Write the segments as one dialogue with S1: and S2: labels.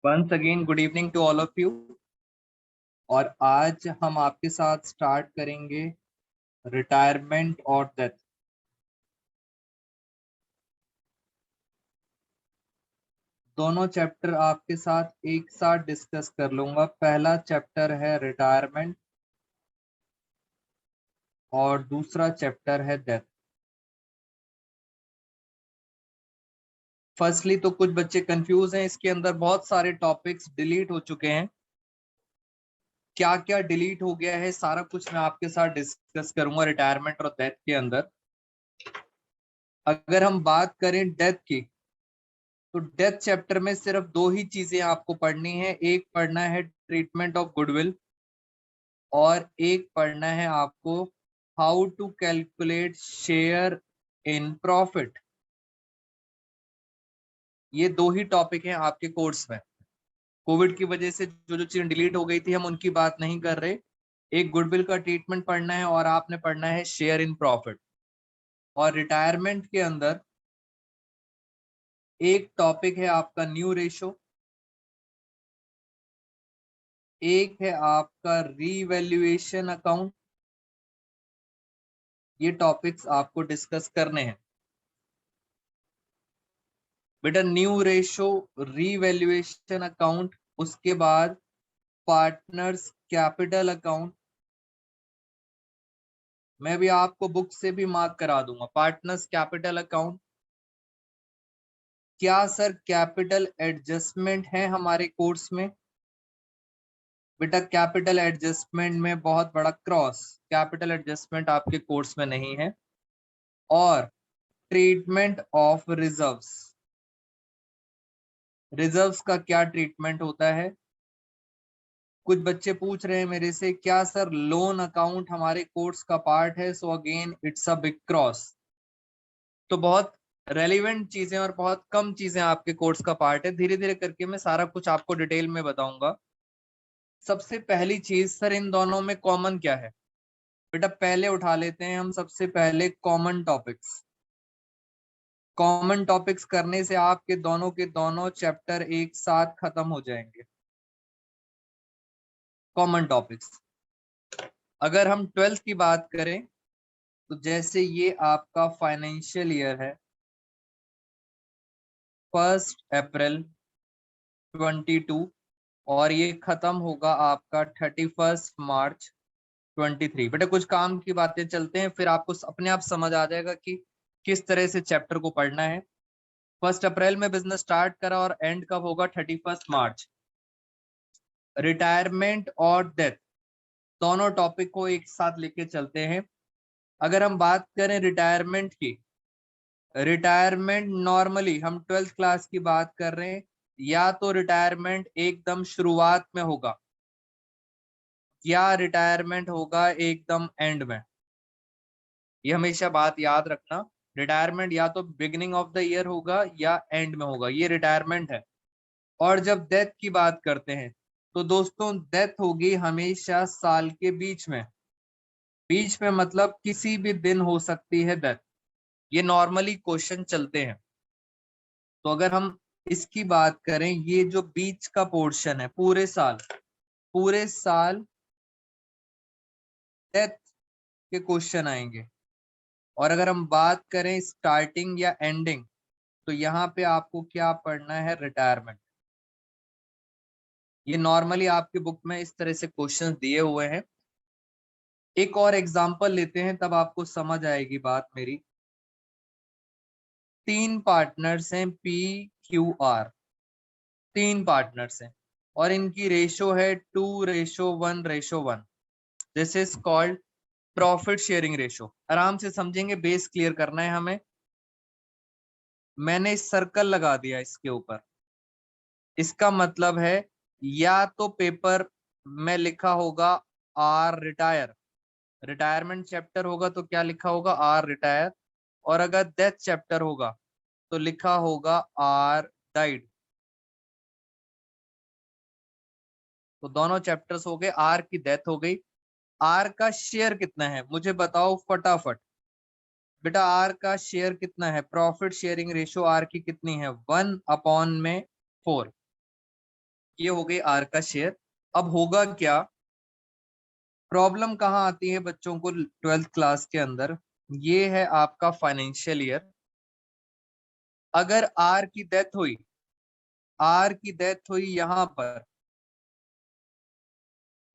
S1: Once again good evening to all of you. और आज हम आपके साथ स्टार्ट करेंगे रिटायरमेंट और डेथ। दोनों चैप्टर आपके साथ एक साथ डिस्कस कर लूंगा। पहला चैप्टर है रिटायरमेंट और दूसरा चैप्टर है डेथ। फर्स्टली तो कुछ बच्चे कंफ्यूज हैं, इसके अंदर बहुत सारे टॉपिक्स डिलीट हो चुके हैं। क्या क्या डिलीट हो गया है सारा कुछ मैं आपके साथ डिस्कस करूंगा रिटायरमेंट और डेथ के अंदर। अगर हम बात करें डेथ की, तो डेथ चैप्टर में सिर्फ दो ही चीजें आपको पढ़नी है। एक पढ़ना है ट्रीटमेंट ऑफ गुडविल और एक पढ़ना है आपको how to calculate share in profit. ये दो ही टॉपिक हैं आपके कोर्स में। कोविड की वजह से जो जो चीजें डिलीट हो गई थी हम उनकी बात नहीं कर रहे। एक गुडविल का ट्रीटमेंट पढ़ना है और आपने पढ़ना है शेयर इन प्रॉफिट। और रिटायरमेंट के अंदर एक टॉपिक है आपका न्यू रेशो, एक है आपका रीवैल्यूएशन अकाउंट। ये टॉपिक्स आपको डिस्कस करने हैं बेटा। न्यू रेशो, रीवैल्यूएशन अकाउंट, उसके बाद पार्टनर्स कैपिटल अकाउंट। मैं भी आपको बुक से भी मार्क करा दूंगा। पार्टनर्स कैपिटल अकाउंट, क्या सर कैपिटल एडजस्टमेंट है हमारे कोर्स में? बेटा कैपिटल एडजस्टमेंट में बहुत बड़ा क्रॉस, कैपिटल एडजस्टमेंट आपके कोर्स में नहीं है। और ट्रीटमेंट ऑफ रिजर्व्स, रिजर्व्स का क्या ट्रीटमेंट होता है? कुछ बच्चे पूछ रहे हैं मेरे से क्या सर लोन अकाउंट हमारे कोर्स का पार्ट है? So again it's a big cross. तो बहुत रेलिवेंट चीजें और बहुत कम चीजें आपके कोर्स का पार्ट है। धीरे धीरे करके मैं सारा कुछ आपको डिटेल में बताऊंगा। सबसे पहली चीज सर इन दोनों में कॉमन क्या है? बेटा पहले उठा लेते हैं हम सबसे पहले कॉमन टॉपिक्स। कॉमन टॉपिक्स करने से आपके दोनों के दोनों चैप्टर एक साथ खत्म हो जाएंगे। कॉमन टॉपिक्स, अगर हम 12th की बात करें तो जैसे ये आपका फाइनेंशियल ईयर है 1 अप्रैल 22 और ये खत्म होगा आपका 31 मार्च 23। बेटा कुछ काम की बातें चलते हैं, फिर आपको अपने आप समझ आ जाएगा कि किस तरह से चैप्टर को पढ़ना है। 1 अप्रैल में बिजनेस स्टार्ट करा और एंड कब होगा? 31 मार्च। रिटायरमेंट और डेथ दोनों टॉपिक को एक साथ लेके चलते हैं। अगर हम बात करें रिटायरमेंट की, रिटायरमेंट नॉर्मली हम 12th क्लास की बात कर रहे हैं, या तो रिटायरमेंट एकदम शुरुआत में होगा या रिटायरमेंट होगा एकदम एंड में। ये हमेशा बात याद रखना, रिटायरमेंट या तो बिगिनिंग ऑफ द ईयर होगा या एंड में होगा। ये रिटायरमेंट है। और जब डेथ की बात करते हैं तो दोस्तों डेथ होगी हमेशा साल के बीच में। बीच में मतलब किसी भी दिन हो सकती है डेथ। ये नॉर्मली क्वेश्चन चलते हैं। तो अगर हम इसकी बात करें, ये जो बीच का पोर्शन है पूरे साल, पूरे साल डेथ के क्वेश्चन आएंगे। और अगर हम बात करें स्टार्टिंग या एंडिंग, तो यहाँ पे आपको क्या पढ़ना है? रिटायरमेंट। ये नॉर्मली आपकी बुक में इस तरह से क्वेश्चंस दिए हुए हैं। एक और एग्जांपल लेते हैं तब आपको समझ आएगी बात मेरी। 3 पार्टनर्स हैं PQR, 3 पार्टनर्स हैं और इनकी रेशो है 2:1:1। This is called profit sharing ratio. आराम से समझेंगे, बेस क्लियर करना है हमें। मैंने सर्कल लगा दिया इसके ऊपर, इसका मतलब है या तो पेपर में लिखा होगा आर रिटायर, रिटायरमेंट चैप्टर होगा तो क्या लिखा होगा? R retire. और अगर डेथ चैप्टर होगा तो लिखा होगा आर डाइड। तो दोनों चैप्टर्स हो गए। आर की डेथ हो गई। आर का शेयर कितना है मुझे बताओ फटाफट। बेटा आर का शेयर कितना है? प्रॉफिट शेयरिंग रेशियो आर की कितनी है? 1/4। ये हो गई आर का शेयर। अब होगा क्या, प्रॉब्लम कहाँ आती है बच्चों को 12th क्लास के अंदर, ये है आपका फाइनेंशियल ईयर। अगर आर की डेथ हुई, आर की डेथ हुई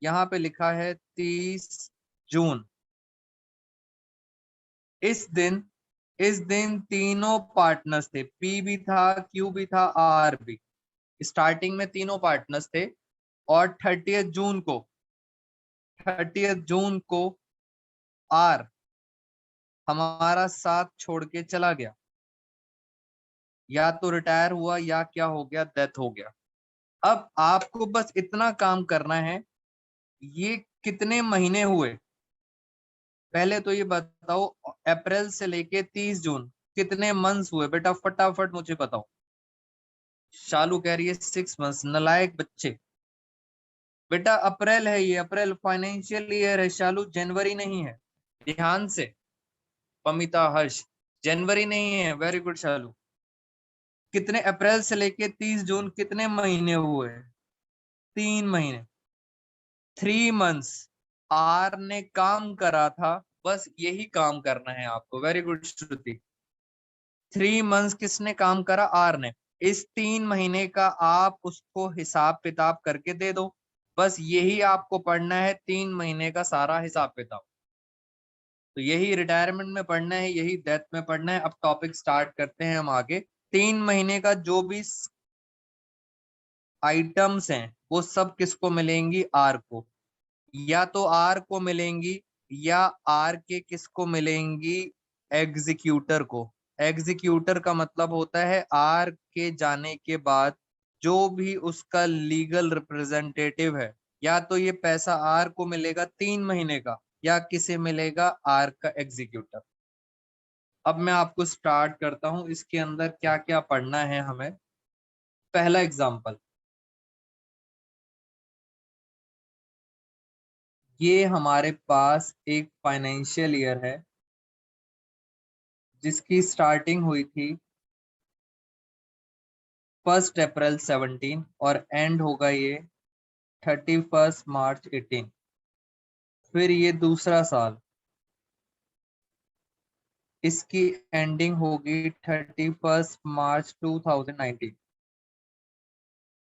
S1: यहाँ पे लिखा है 30 जून। इस दिन तीनों पार्टनर्स थे, पी भी था, क्यू भी था, आर भी। स्टार्टिंग में तीनों पार्टनर्स थे और 30th जून को आर हमारा साथ छोड़ के चला गया, या तो रिटायर हुआ या क्या हो गया, डेथ हो गया। अब आपको बस इतना काम करना है, ये कितने महीने हुए पहले तो ये बताओ, अप्रैल से लेके 30 जून कितने मंथ्स हुए बेटा, फटाफट मुझे बताओ। शालू कह रही है 6 मंथ्स, नलायक बच्चे। बेटा अप्रैल है, ये अप्रैल फाइनेंशियल ईयर है शालू, जनवरी नहीं है, ध्यान से। पमिता, हर्ष, जनवरी नहीं है, वेरी गुड शालू। कितने, अप्रैल से लेके 30 जून कितने महीने हुए, 3 महीने, 3 मंथ्स आर ने काम करा था, बस यही काम करना है आपको। वेरी गुड श्रुति। 3 मंथ्स किसने काम करा, आर ने। इस 3 महीने का आप उसको हिसाब किताब करके दे दो, बस यही आपको पढ़ना है, 3 महीने का सारा हिसाब किताब। तो यही रिटायरमेंट में पढ़ना है, यही डेथ में पढ़ना है। अब टॉपिक स्टार्ट करते हैं हम आगे। 3 महीने का जो भी आइटम्स हैं वो सब किसको मिलेंगी, आर को। या तो आर को मिलेंगी, या आर के किसको मिलेंगी, एग्जीक्यूटर को। एग्जीक्यूटर का मतलब होता है आर के जाने के बाद जो भी उसका लीगल रिप्रेजेंटेटिव है, या तो ये पैसा आर को मिलेगा 3 महीने का, या किसे मिलेगा, आर का एग्जीक्यूटर। अब मैं आपको स्टार्ट करता हूं, इसके अंदर क्या क्या पढ़ना है हमें। पहला एग्जाम्पल, ये हमारे पास एक फाइनेंशियल ईयर है जिसकी स्टार्टिंग हुई थी 1 अप्रैल 17 और एंड होगा ये 31 मार्च 18। फिर ये दूसरा साल, इसकी एंडिंग होगी 31 मार्च 2019।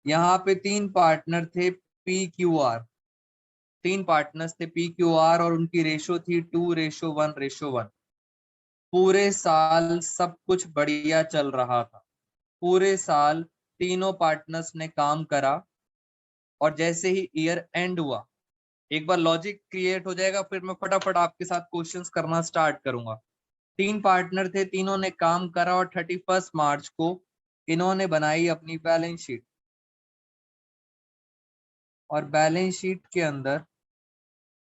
S1: यहाँ पे 3 पार्टनर थे, पी क्यू आर। 3 पार्टनर्स थे पी क्यू आर, और उनकी रेशो थी 2:1:1। पूरे साल सब कुछ बढ़िया चल रहा था, पूरे साल तीनों पार्टनर्स ने काम करा। और जैसे ही ईयर एंड हुआ, एक बार लॉजिक क्रिएट हो जाएगा, फिर मैं फटाफट आपके साथ क्वेश्चंस करना स्टार्ट करूंगा। 3 पार्टनर थे, तीनों ने काम करा, और 31 मार्च को इन्होंने बनाई अपनी बैलेंस शीट। और बैलेंस शीट के अंदर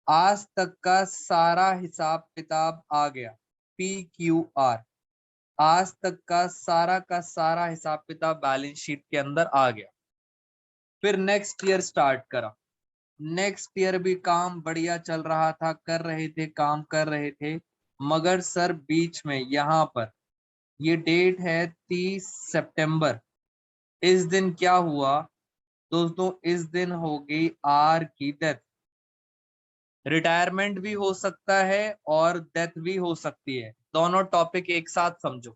S1: आज तक का सारा हिसाब किताब आ गया, पी क्यू आर। आज तक का सारा हिसाब किताब बैलेंस शीट के अंदर आ गया। फिर नेक्स्ट ईयर स्टार्ट करा, नेक्स्ट ईयर भी काम बढ़िया चल रहा था, कर रहे थे, काम कर रहे थे। मगर सर बीच में यहाँ पर ये डेट है 30 सितंबर। इस दिन क्या हुआ दोस्तों, इस दिन होगी आर की डेथ। रिटायरमेंट भी हो सकता है और डेथ भी हो सकती है, दोनों टॉपिक एक साथ समझो।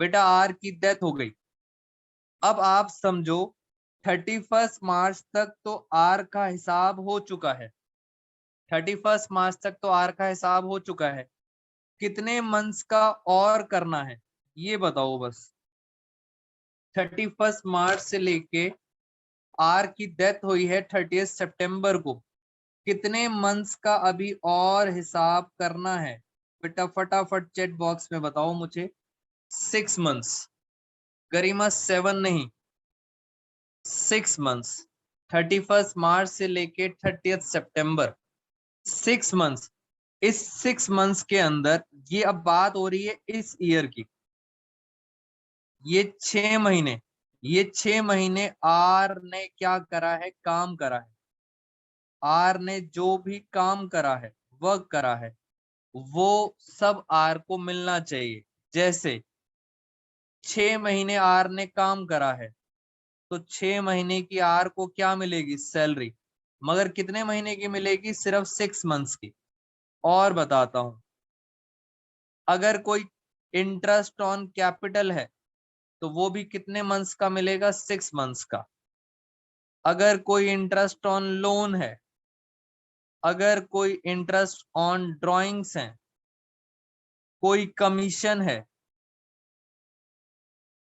S1: बेटा आर की डेथ हो गई। अब आप समझो 31 मार्च तक तो आर का हिसाब हो चुका है, 31 मार्च तक तो आर का हिसाब हो चुका है। कितने मंथ्स का और करना है ये बताओ बस। 31 मार्च से लेके आर की डेथ हुई है 30 सितंबर को, कितने मंथ्स का अभी और हिसाब करना है बेटा, फटाफट चैट बॉक्स में बताओ मुझे। 6 मंथ्स, गरिमा 7 नहीं, 6 मंथ्स। 31 मार्च से लेके 30 सितंबर, 6 मंथ्स। इस 6 मंथ्स के अंदर, ये अब बात हो रही है इस ईयर की, ये 6 महीने, ये 6 महीने आर ने क्या करा है, काम करा है। आर ने जो भी काम करा है, वर्क करा है, वो सब आर को मिलना चाहिए। जैसे 6 महीने आर ने काम करा है, तो 6 महीने की आर को क्या मिलेगी? सैलरी। मगर कितने महीने की मिलेगी? सिर्फ 6 मंथ्स की। और बताता हूं, अगर कोई इंटरेस्ट ऑन कैपिटल है तो वो भी कितने मंथ्स का मिलेगा? 6 मंथ्स का। अगर कोई इंटरेस्ट ऑन लोन है, अगर कोई इंटरेस्ट ऑन ड्राइंग्स है, कोई कमीशन है,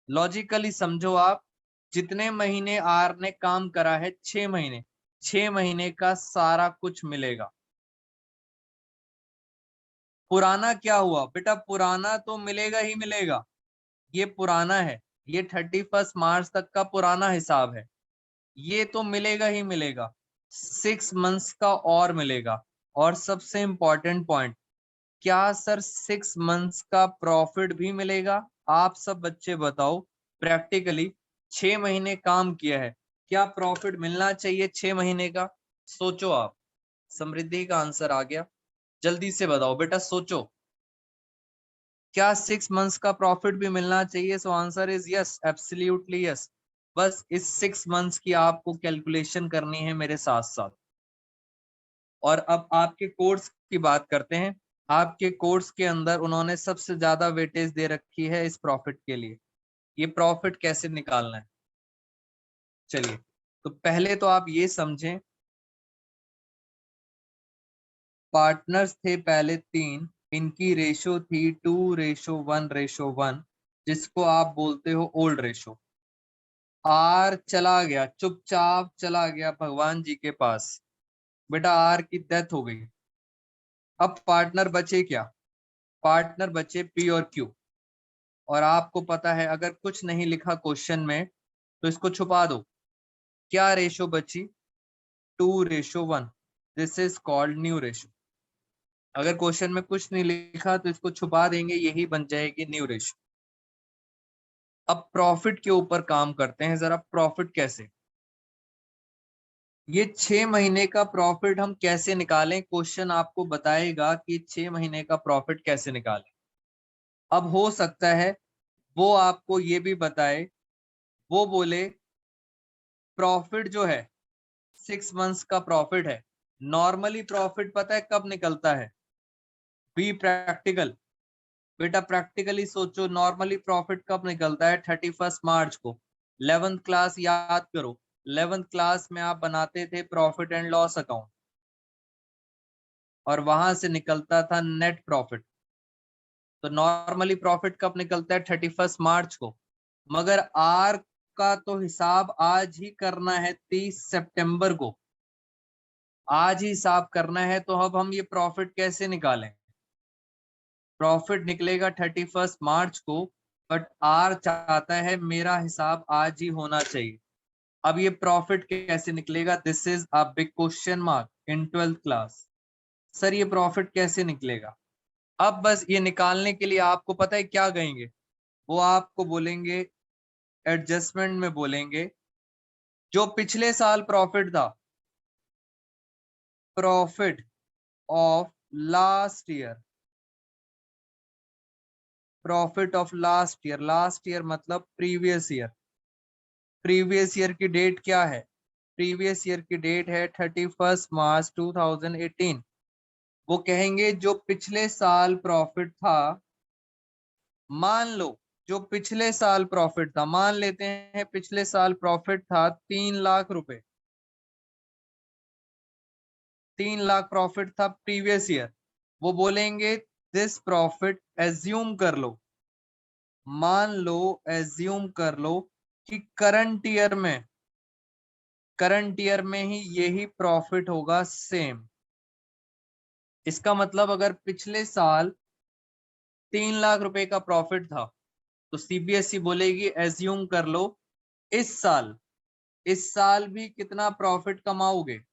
S1: लॉजिकली समझो आप, जितने महीने आर ने काम करा है 6 महीने, 6 महीने का सारा कुछ मिलेगा। पुराना क्या हुआ बेटा? पुराना तो मिलेगा ही मिलेगा, ये पुराना है, ये 31 मार्च तक का पुराना हिसाब है, ये तो मिलेगा ही मिलेगा। 6 मंथ्स का और मिलेगा। और सबसे इंपॉर्टेंट पॉइंट, क्या सर 6 मंथ्स का प्रॉफिट भी मिलेगा? आप सब बच्चे बताओ, प्रैक्टिकली 6 महीने काम किया है, क्या प्रॉफिट मिलना चाहिए 6 महीने का? सोचो आप। समृद्धि का आंसर आ गया, जल्दी से बताओ बेटा, सोचो, क्या 6 मंथ्स का प्रॉफिट भी मिलना चाहिए? So answer is yes, absolutely yes. बस इस 6 मंथ्स की आपको कैलकुलेशन करनी है मेरे साथ साथ। और अब आपके कोर्स की बात करते हैं। आपके कोर्स के अंदर उन्होंने सबसे ज्यादा वेटेज दे रखी है इस प्रॉफिट के लिए। ये प्रॉफिट कैसे निकालना है? चलिए, तो पहले तो आप ये समझें, पार्टनर्स थे पहले 3, इनकी रेशो थी 2:1:1, जिसको आप बोलते हो ओल्ड रेशो। आर चला गया, चुपचाप चला गया भगवान जी के पास, बेटा आर की डेथ हो गई। अब पार्टनर बचे क्या? पार्टनर बचे पी और क्यू। और आपको पता है, अगर कुछ नहीं लिखा क्वेश्चन में तो इसको छुपा दो। क्या रेशो बची? 2:1। This is called new ratio. अगर क्वेश्चन में कुछ नहीं लिखा तो इसको छुपा देंगे, यही बन जाएगी न्यू रेशो। अब प्रॉफिट के ऊपर काम करते हैं जरा। प्रॉफिट कैसे? ये 6 महीने का प्रॉफिट हम कैसे निकालें? क्वेश्चन आपको बताएगा कि 6 महीने का प्रॉफिट कैसे निकालें। अब हो सकता है वो आपको ये भी बताए, वो बोले प्रॉफिट जो है 6 मंथ्स का प्रॉफिट है। नॉर्मली प्रॉफिट पता है कब निकलता है? Be practical. बेटा प्रैक्टिकली सोचो, नॉर्मली प्रॉफिट कब निकलता है? 31 मार्च को। 11th क्लास याद करो, 11th क्लास में आप बनाते थे प्रॉफिट एंड लॉस अकाउंट, और वहां से निकलता था नेट प्रॉफिट। तो नॉर्मली प्रॉफिट कब निकलता है? 31 मार्च को। मगर आर का तो हिसाब आज ही करना है, 30 सितंबर को आज ही हिसाब करना है। तो अब हम ये प्रॉफिट कैसे निकालें? प्रॉफिट निकलेगा 31 मार्च को, बट आर चाहता है मेरा हिसाब आज ही होना चाहिए। अब ये प्रॉफिट कैसे निकलेगा? This is a big question mark in 12th class. Sir ये प्रॉफिट कैसे निकलेगा? अब बस ये निकालने के लिए आपको पता है क्या कहेंगे? वो आपको बोलेंगे, एडजस्टमेंट में बोलेंगे, जो पिछले साल प्रॉफिट था, profit of last year, profit of last year, last year मतलब प्रीवियस ईयर। प्रीवियस ईयर की डेट क्या है? प्रीवियस ईयर की डेट है 31 मार्च 2018। वो कहेंगे जो पिछले साल प्रॉफिट था, मान लो जो पिछले साल प्रॉफिट था, मान लेते हैं पिछले साल प्रॉफिट था 3 लाख रुपए, 3 लाख प्रॉफिट था प्रीवियस ईयर। वो बोलेंगे दिस प्रॉफिट एज्यूम कर लो, मान लो, एज्यूम कर लो कि करंट ईयर में ही यही प्रॉफिट होगा सेम। इसका मतलब अगर पिछले साल 3 लाख रुपए का प्रॉफिट था तो सीबीएसई बोलेगी एज्यूम कर लो इस साल भी कितना प्रॉफिट कमाओगे?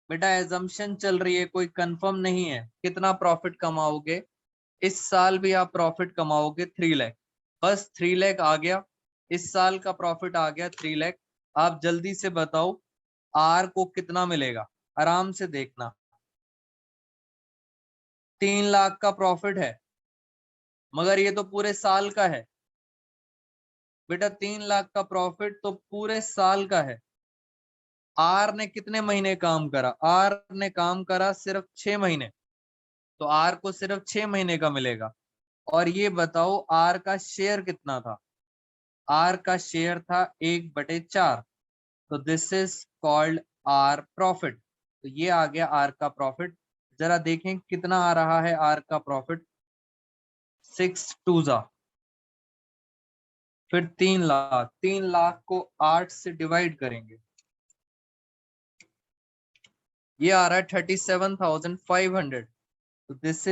S1: बेटा एजम्पशन चल रही है, कोई कंफर्म नहीं है कितना प्रॉफिट कमाओगे। इस साल भी आप प्रॉफिट कमाओगे 3 लाख। बस 3 लाख आ गया, इस साल का प्रॉफिट आ गया 3 लाख। आप जल्दी से बताओ आर को कितना मिलेगा? आराम से देखना, 3 लाख का प्रॉफिट है, मगर ये तो पूरे साल का है। बेटा 3 लाख का प्रॉफिट तो पूरे साल का है। आर ने कितने महीने काम करा? आर ने काम करा सिर्फ 6 महीने, तो आर को सिर्फ 6 महीने का मिलेगा। और ये बताओ आर का शेयर कितना था? आर का शेयर था 1/4, तो this is called R profit. तो ये आ गया आर का प्रॉफिट। जरा देखें कितना आ रहा है आर का प्रॉफिट। 6 2 जा, फिर 3 लाख, 3 लाख को 8 से डिवाइड करेंगे, ये आ रहा है 37,500। तो this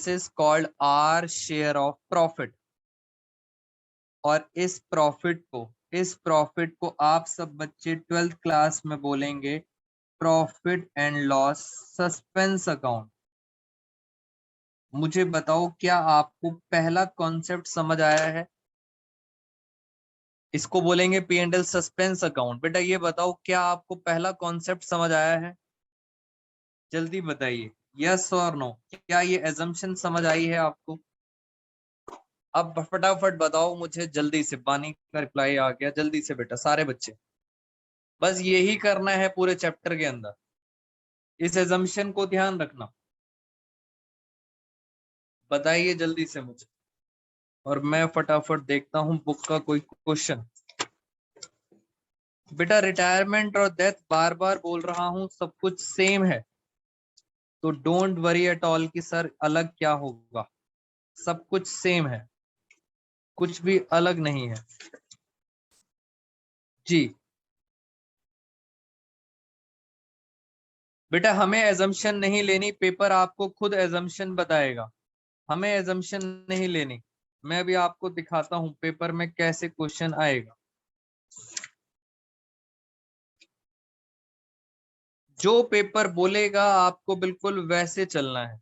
S1: is called R share of profit. और इस प्रॉफिट को आप सब बच्चे 12th क्लास में बोलेंगे profit and loss suspense account. मुझे बताओ क्या आपको पहला कॉन्सेप्ट समझ आया है? इसको बोलेंगे P and L suspense account. बेटा ये बताओ क्या आपको पहला कॉन्सेप्ट समझ आया है? जल्दी बताइए, यस और नो। क्या ये एजम्पशन समझ आई है आपको? अब फटाफट बताओ मुझे जल्दी से। बानी का रिप्लाई आ गया, जल्दी से बेटा सारे बच्चे। बस यही करना है पूरे चैप्टर के अंदर, इस एजम्पशन को ध्यान रखना। बताइए जल्दी से मुझे, और मैं फटाफट देखता हूं बुक का कोई क्वेश्चन। बेटा रिटायरमेंट और डेथ बार बार बोल रहा हूं, सब कुछ सेम है, तो डोंट वरी एट ऑल कि सर अलग क्या होगा। सब कुछ सेम है, कुछ भी अलग नहीं है जी। बेटा हमें एजम्पशन नहीं लेनी, पेपर आपको खुद एजम्पशन बताएगा। हमें एजम्पशन नहीं लेनी। मैं भी आपको दिखाता हूं पेपर में कैसे क्वेश्चन आएगा। जो पेपर बोलेगा आपको बिल्कुल वैसे चलना है।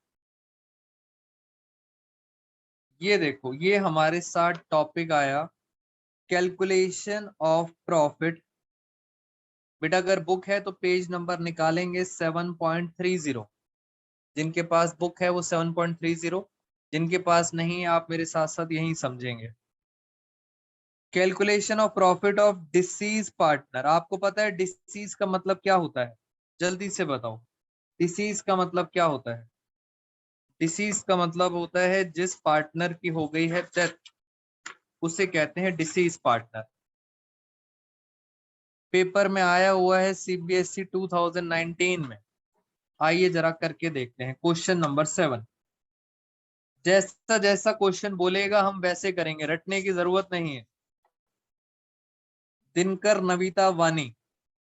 S1: ये देखो, ये हमारे साथ टॉपिक आया कैलकुलेशन ऑफ प्रॉफिट। बेटा अगर बुक है तो पेज नंबर निकालेंगे 7.30। जिनके पास बुक है वो 7.30, जिनके पास नहीं है आप मेरे साथ साथ यही समझेंगे। Calculation of profit of disease partner. आपको पता है डिसीज का मतलब क्या होता है? जल्दी से बताओ, डिसीज का मतलब क्या होता है? डिसीज का मतलब होता है जिस पार्टनर की हो गई है डेथ, उसे कहते हैं डिसीज पार्टनर। पेपर में आया हुआ है सीबीएसई 2019 में। आइए जरा करके देखते हैं क्वेश्चन नंबर 7। जैसा जैसा क्वेश्चन बोलेगा हम वैसे करेंगे, रटने की जरूरत नहीं है। दिनकर, नविता, वानी,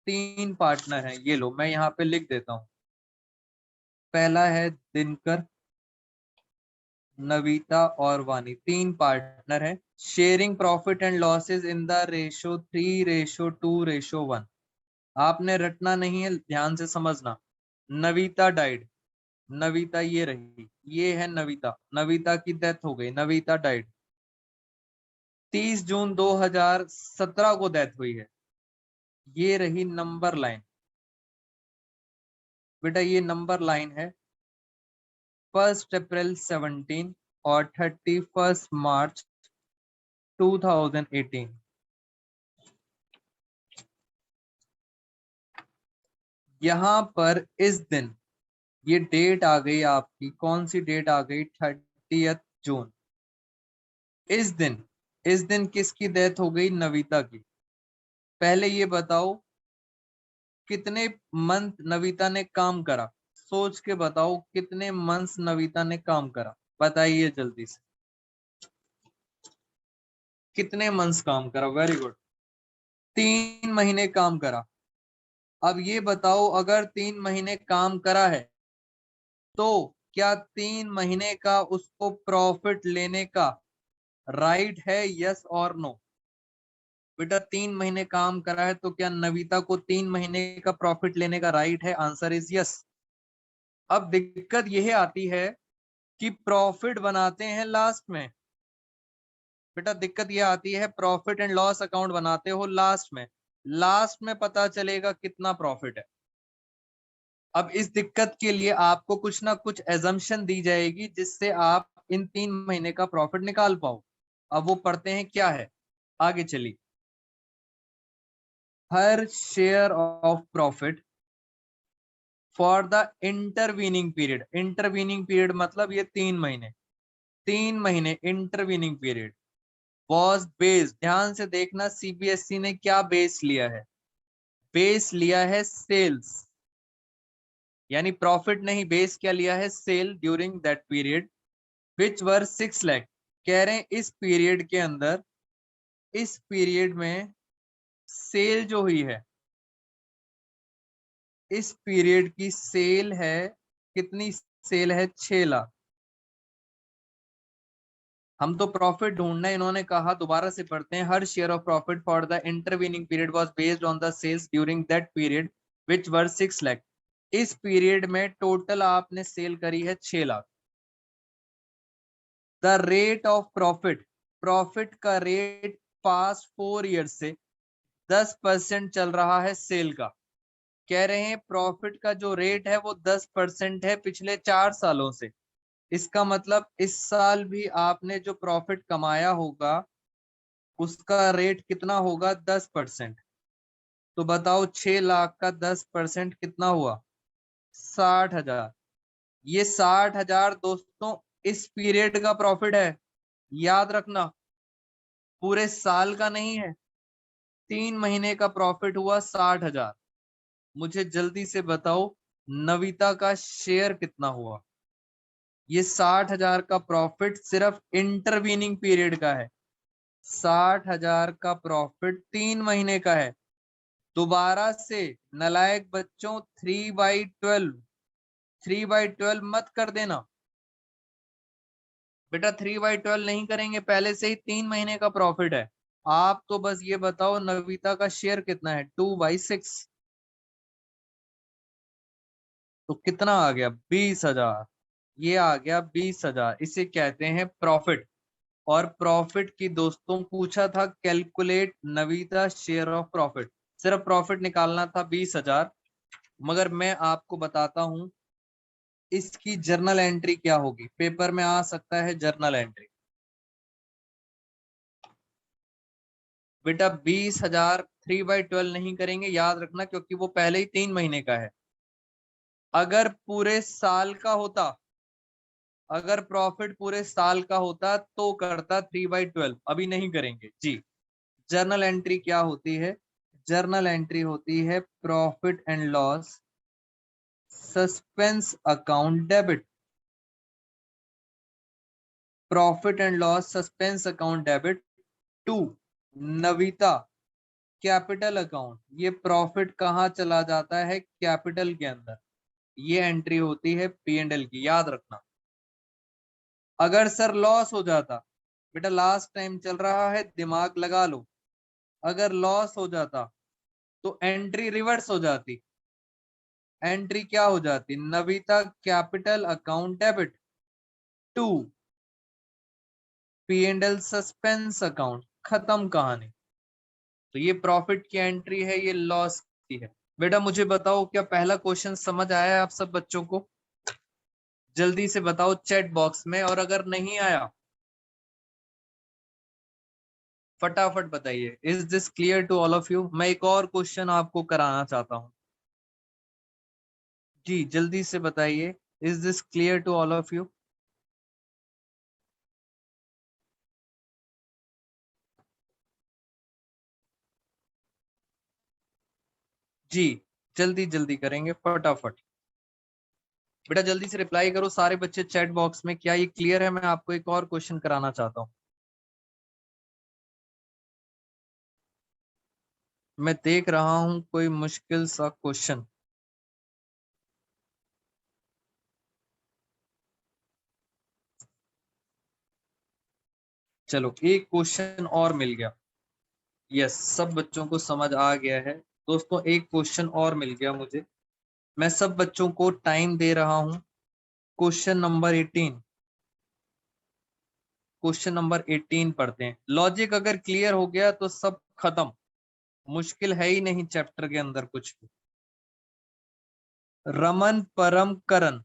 S1: 3 पार्टनर हैं। ये लो मैं यहाँ पे लिख देता हूँ। पहला है दिनकर, नविता और वानी, 3 पार्टनर है। Sharing profit and losses in the ratio 3:2:1। आपने रटना नहीं है, ध्यान से समझना। नविता डाइड, नविता ये रही, ये है नविता, नविता की डेथ हो गई, नविता डाइड। 30 जून 2017 को डेथ हुई है। ये रही नंबर लाइन। बेटा ये नंबर लाइन है 1 अप्रैल 17 और 31 मार्च 2018। यहां पर इस दिन ये डेट आ गई आपकी, कौन सी डेट आ गई? 30 जून। इस दिन, इस दिन किसकी डेथ हो गई? नविता की। पहले ये बताओ कितने मंथ नविता ने काम करा? सोच के बताओ कितने मंथ्स नविता ने काम करा, बताइए जल्दी से। कितने मंथ्स काम करा? वेरी गुड, 3 महीने काम करा। अब ये बताओ अगर 3 महीने काम करा है तो क्या 3 महीने का उसको प्रॉफिट लेने का राइट है? यस और नो? बेटा 3 महीने काम करा है तो क्या नविता को 3 महीने का प्रॉफिट लेने का राइट है? Answer is yes. अब दिक्कत यह आती है कि प्रॉफिट बनाते हैं लास्ट में। बेटा दिक्कत यह आती है प्रॉफिट एंड लॉस अकाउंट बनाते हो लास्ट में, लास्ट में पता चलेगा कितना प्रॉफिट है। अब इस दिक्कत के लिए आपको कुछ ना कुछ एजम्पशन दी जाएगी जिससे आप इन 3 महीने का प्रॉफिट निकाल पाओ। अब वो पढ़ते हैं क्या है, आगे चलिए। Her share of profit for the intervening period, intervening period मतलब ये 3 महीने, 3 महीने इंटरवीनिंग पीरियड वॉज बेस्ड, ध्यान से देखना सीबीएसई ने क्या बेस लिया है, बेस लिया है सेल्स, यानी प्रॉफिट नहीं, बेस क्या लिया है, sale during that period which were 6 lakh. कह रहे हैं इस पीरियड के अंदर, इस पीरियड में सेल जो हुई है, इस पीरियड की सेल है, कितनी सेल है, 6 लाख। हम तो प्रॉफिट ढूंढना है, इन्होंने कहा दोबारा से पढ़ते हैं, her share of profit for the intervening period was based on the sales during that period which were 6 lakh. इस पीरियड में टोटल आपने सेल करी है 6 lakh. The rate of profit, profit का रेट पास्ट 4 ईयर से 10% चल रहा है सेल का। कह रहे हैं प्रॉफिट का जो रेट है वो 10% है पिछले 4 सालों से। इसका मतलब इस साल भी आपने जो प्रॉफिट कमाया होगा उसका रेट कितना होगा, 10%। तो बताओ 6 लाख का 10% कितना हुआ, 60,000। ये 60,000 दोस्तों इस पीरियड का प्रॉफिट है, याद रखना, पूरे साल का नहीं है। 3 महीने का प्रॉफिट हुआ 60,000। मुझे जल्दी से बताओ नविता का शेयर कितना हुआ। ये 60,000 का प्रॉफिट सिर्फ इंटरवीनिंग पीरियड का है, 60,000 का प्रॉफिट 3 महीने का है। दोबारा से नालायक बच्चों 3/12, 3/12 मत कर देना बेटा, 3/12 नहीं करेंगे, पहले से ही 3 महीने का प्रॉफिट है। आप तो बस ये बताओ नविता का शेयर कितना है, 2/6, तो कितना आ गया, 20,000। ये आ गया 20,000, इसे कहते हैं प्रॉफिट। और प्रॉफिट की दोस्तों पूछा था calculate Navita share of profit, सिर्फ प्रॉफिट निकालना था 20,000। मगर मैं आपको बताता हूं इसकी जर्नल एंट्री क्या होगी, पेपर में आ सकता है जर्नल एंट्री। बेटा 20,000 3/12 नहीं करेंगे, याद रखना, क्योंकि वो पहले ही 3 महीने का है। अगर पूरे साल का होता, अगर प्रॉफिट पूरे साल का होता तो करता 3/12, अभी नहीं करेंगे जी। जर्नल एंट्री क्या होती है, जर्नल एंट्री होती है profit and loss suspense account debit, profit and loss suspense account debit to Navita capital account. ये प्रॉफिट कहाँ चला जाता है, कैपिटल के अंदर। ये एंट्री होती है P&L की, याद रखना। अगर सर लॉस हो जाता, बेटा लास्ट टाइम चल रहा है, दिमाग लगा लो, अगर लॉस हो जाता तो एंट्री रिवर्स हो जाती। एंट्री क्या हो जाती, Navita capital account debit to P&L suspense account, खत्म कहानी। तो ये प्रॉफिट की एंट्री है, ये लॉस की है। बेटा मुझे बताओ क्या पहला क्वेश्चन समझ आया है आप सब बच्चों को, जल्दी से बताओ चैट बॉक्स में, और अगर नहीं आया फटाफट बताइए। Is this clear to all of you? मैं एक और क्वेश्चन आपको कराना चाहता हूँ, जी जल्दी से बताइए, is this clear to all of you? जी जल्दी जल्दी करेंगे फटाफट। बेटा जल्दी से रिप्लाई करो सारे बच्चे चैट बॉक्स में, क्या ये क्लियर है? मैं आपको एक और क्वेश्चन कराना चाहता हूँ। मैं देख रहा हूं कोई मुश्किल सा क्वेश्चन। चलो एक क्वेश्चन और मिल गया, यस सब बच्चों को समझ आ गया है। दोस्तों एक क्वेश्चन और मिल गया मुझे, मैं सब बच्चों को टाइम दे रहा हूं। क्वेश्चन नंबर 18, क्वेश्चन नंबर 18 पढ़ते हैं। लॉजिक अगर क्लियर हो गया तो सब खत्म, मुश्किल है ही नहीं चैप्टर के अंदर कुछ भी। रमन परम करण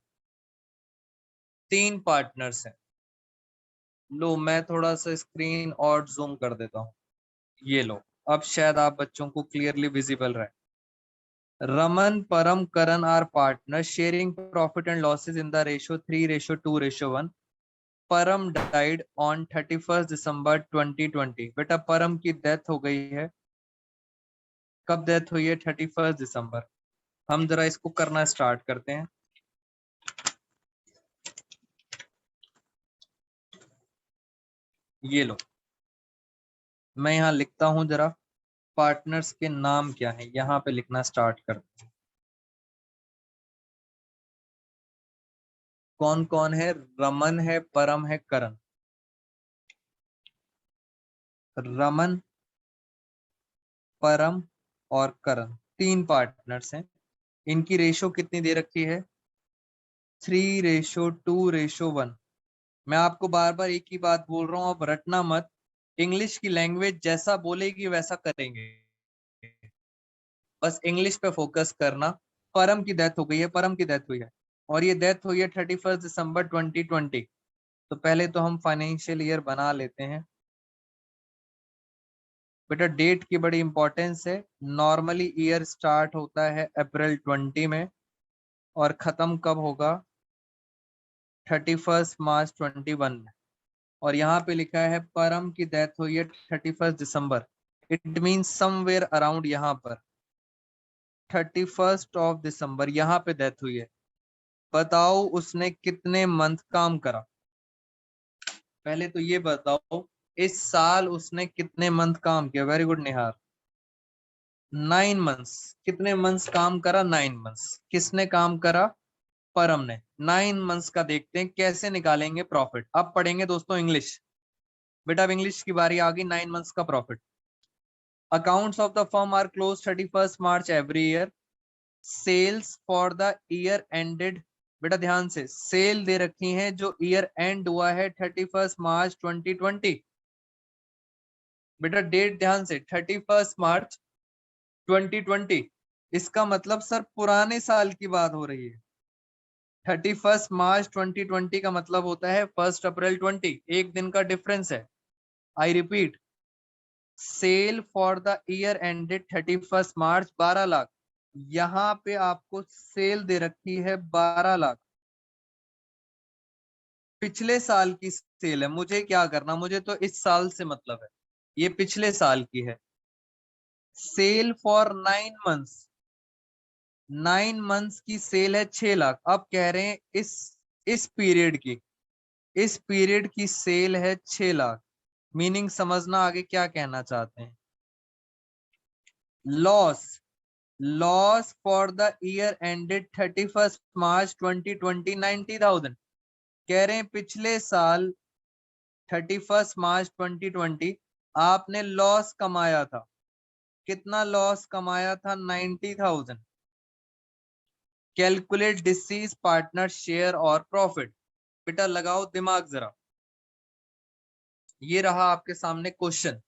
S1: 3 पार्टनर्स हैं, लो मैं थोड़ा सा स्क्रीन और जूम कर देता हूँ। ये लो, अब शायद आप बच्चों को क्लियरली विजिबल रहे। Raman, Param, Karan are partners sharing profit and losses in the ratio 3:2:1. Param died on 31st December 2020. बेटा परम की डेथ हो गई है, कब डेथ हुई है? 31st दिसंबर। हम जरा इसको करना स्टार्ट करते हैं। ये लो, मैं यहाँ लिखता हूँ जरा पार्टनर्स के नाम क्या है, यहाँ पे लिखना स्टार्ट करते हैं। कौन कौन है? रमन है, परम है, करण। रमन, परम और करण, तीन पार्टनर्स हैं। इनकी रेशो कितनी दे रखी है? 3:2:1। मैं आपको बार बार एक ही बात बोल रहा हूँ, अब रटना मत। इंग्लिश की लैंग्वेज जैसा बोलेगी वैसा करेंगे, बस इंग्लिश पे फोकस करना। परम की डेथ हो गई है, परम की डेथ हुई है, और ये डेथ हुई है 31 दिसंबर 2020। तो पहले तो हम फाइनेंशियल ईयर बना लेते हैं। बेटा डेट की बड़ी इंपॉर्टेंस है। नॉर्मली ईयर स्टार्ट होता है अप्रैल 20 में और खत्म कब होगा? 31 मार्च 21 में। और यहाँ पे लिखा है परम की डेथ हुई है 31 दिसंबर। इट मीन समवेयर अराउंड यहाँ पर 31 दिसंबर यहाँ पे डेथ हुई है। बताओ उसने कितने मंथ काम करा? पहले तो ये बताओ इस साल उसने कितने मंथ काम किया? वेरी गुड निहार, 9 मंथ्स। कितने मंथ्स काम करा? 9 मंथ्स। किसने काम करा? परम ने। 9 मंथ्स का देखते हैं कैसे निकालेंगे प्रॉफिट। अब पढ़ेंगे दोस्तों इंग्लिश। बेटा अब इंग्लिश की बारी आ गई। 9 मंथ्स का profit. Accounts of the firm are closed 31st March every year. Sales for the year ended, बेटा ध्यान से, सेल दे रखी हैं जो ईयर एंड हुआ है 31 मार्च 2020। बेटा डेट ध्यान से, 31 मार्च 2020। इसका मतलब सर पुराने साल की बात हो रही है। 31 मार्च 2020 का मतलब होता है 1 अप्रैल 20। एक दिन का डिफरेंस है। I repeat, sale for the year ended 31 March 12 lakh. यहाँ पे आपको सेल दे रखी है 12 लाख। पिछले साल की सेल है, मुझे क्या करना, मुझे तो इस साल से मतलब है, ये पिछले साल की है। सेल फॉर 9 मंथ्स, 9 मंथ्स की सेल है 6 लाख। अब कह रहे हैं इस पीरियड की, इस पीरियड की सेल है 6 लाख। मीनिंग समझना आगे क्या कहना चाहते हैं। Loss, loss for the year ended 31 March 2020 90,000। कह रहे हैं पिछले साल 31 मार्च 2020 आपने लॉस कमाया था। कितना लॉस कमाया था? 90,000। कैलकुलेट डिसीज पार्टनर शेयर और प्रॉफिट। बेटा लगाओ दिमाग जरा, ये रहा आपके सामने क्वेश्चन।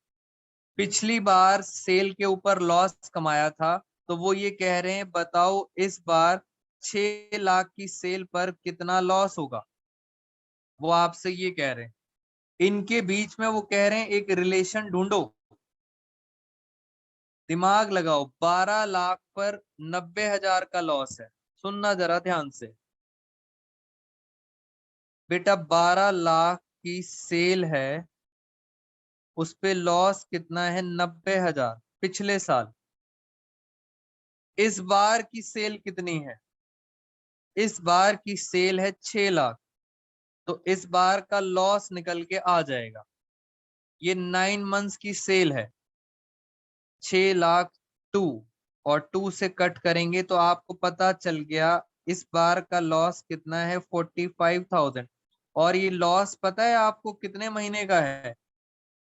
S1: पिछली बार सेल के ऊपर लॉस कमाया था, तो वो ये कह रहे हैं बताओ इस बार 6 लाख की सेल पर कितना लॉस होगा। वो आपसे ये कह रहे हैं, इनके बीच में वो कह रहे हैं एक रिलेशन ढूंढो। दिमाग लगाओ, 12 लाख पर 90,000 का लॉस है। सुनना जरा ध्यान से बेटा, 12 लाख की सेल है, उस पे लॉस कितना है? 90,000 पिछले साल। इस बार की सेल कितनी है? इस बार की सेल है 6 लाख, तो इस बार का लॉस निकल के आ जाएगा। ये 9 मंथ्स की सेल है, 6 लाख 2, और 2 से कट करेंगे तो आपको पता चल गया इस बार का लॉस कितना है? 45,000। और ये लॉस पता है आपको कितने महीने का है?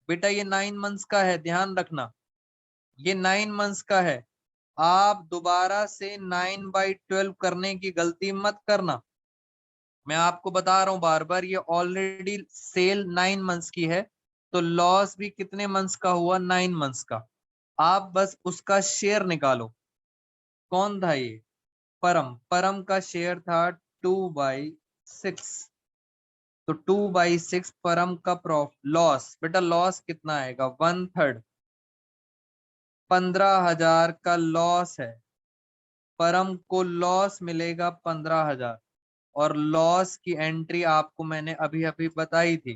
S1: बेटा ये 9 मंथ्स का है, ध्यान रखना, ये 9 मंथ्स का है। आप दोबारा से 9/12 करने की गलती मत करना। मैं आपको बता रहा हूं बार बार, ये ऑलरेडी सेल 9 मंथ्स की है, तो लॉस भी कितने मंथ्स का हुआ? 9 मंथ्स का। आप बस उसका शेयर निकालो। कौन था ये? परम। परम का शेयर था 2/6। तो 2/6 फर्म का लॉस, बेटा लॉस कितना आएगा 1/3, 15,000 का लॉस है, फर्म को लॉस मिलेगा 15,000। और लॉस की एंट्री आपको मैंने अभी अभी बताई थी,